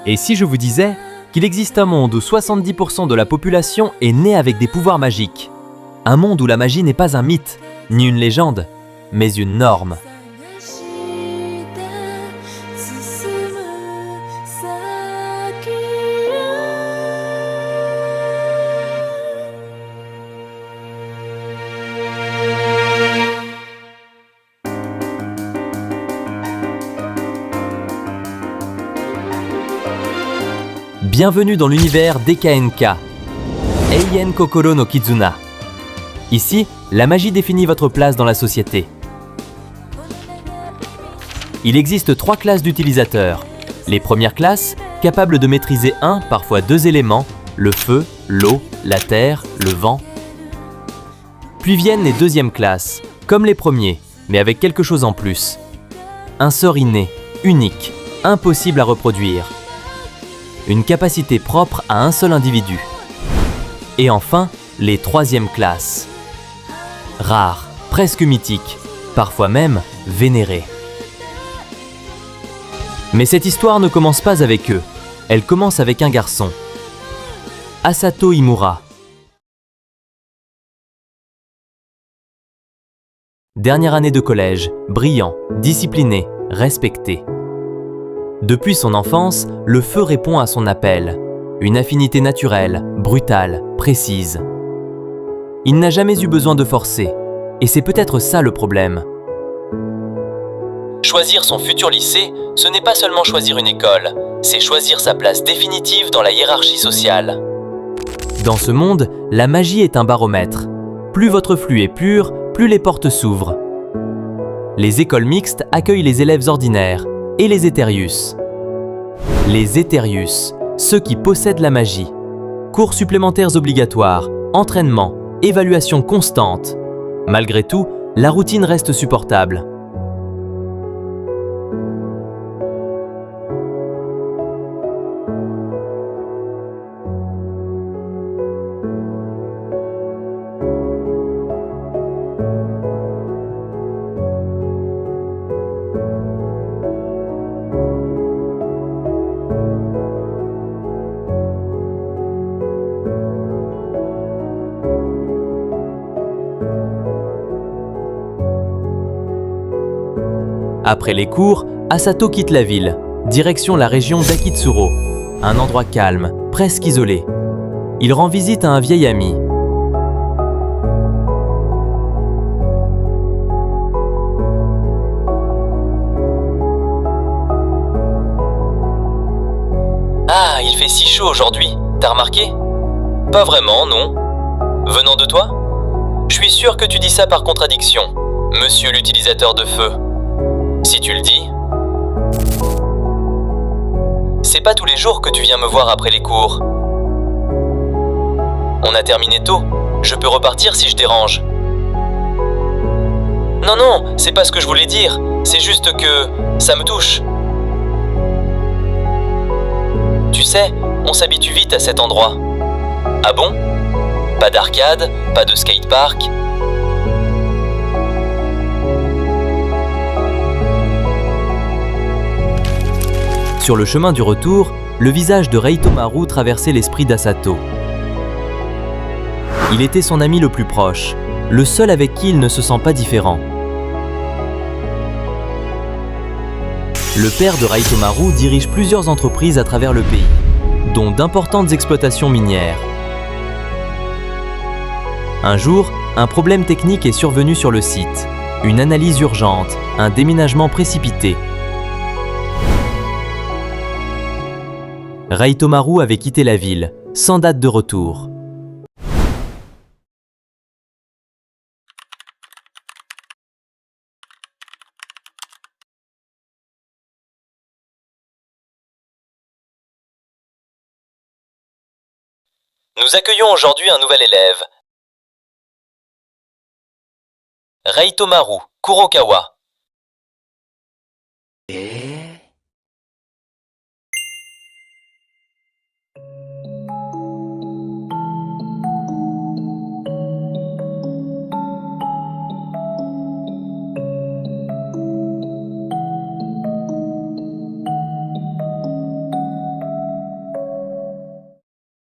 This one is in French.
Et si je vous disais qu'il existe un monde où 70% de la population est née avec des pouvoirs magiques? Un monde où la magie n'est pas un mythe, ni une légende, mais une norme. Bienvenue dans l'univers d'EKNK, Eien Kokoro no Kizuna. Ici, la magie définit votre place dans la société. Il existe 3 classes d'utilisateurs. Les premières classes, capables de maîtriser un, parfois 2 éléments, le feu, l'eau, la terre, le vent. Puis viennent les deuxièmes classes, comme les premiers, mais avec quelque chose en plus. Un sort inné, unique, impossible à reproduire. Une capacité propre à un seul individu. Et enfin, les troisièmes classes. Rares, presque mythiques, parfois même vénérées. Mais cette histoire ne commence pas avec eux. Elle commence avec un garçon. Asato Imura. Dernière année de collège, brillant, discipliné, respecté. Depuis son enfance, le feu répond à son appel. Une affinité naturelle, brutale, précise. Il n'a jamais eu besoin de forcer, et c'est peut-être ça le problème. Choisir son futur lycée, ce n'est pas seulement choisir une école, c'est choisir sa place définitive dans la hiérarchie sociale. Dans ce monde, la magie est un baromètre. Plus votre flux est pur, plus les portes s'ouvrent. Les écoles mixtes accueillent les élèves ordinaires, et les Étherius. Les Étherius, ceux qui possèdent la magie. Cours supplémentaires obligatoires, entraînement, évaluation constante. Malgré tout, la routine reste supportable. Après les cours, Asato quitte la ville, direction la région d'Akitsuro, un endroit calme, presque isolé. Il rend visite à un vieil ami. Ah, il fait si chaud aujourd'hui, t'as remarqué? Pas vraiment, non. Venant de toi? Je suis sûr que tu dis ça par contradiction, monsieur l'utilisateur de feu. Si tu le dis. C'est pas tous les jours que tu viens me voir après les cours. On a terminé tôt. Je peux repartir si je dérange. Non, c'est pas ce que je voulais dire. C'est juste que ça me touche. Tu sais, on s'habitue vite à cet endroit. Ah bon? Pas d'arcade, pas de skatepark. Sur le chemin du retour, le visage de Reitomaru traversait l'esprit d'Asato. Il était son ami le plus proche, le seul avec qui il ne se sent pas différent. Le père de Reitomaru dirige plusieurs entreprises à travers le pays, dont d'importantes exploitations minières. Un jour, un problème technique est survenu sur le site. Une analyse urgente, un déménagement précipité. Reitomaru avait quitté la ville, sans date de retour. Nous accueillons aujourd'hui un nouvel élève. Reitomaru Kurokawa.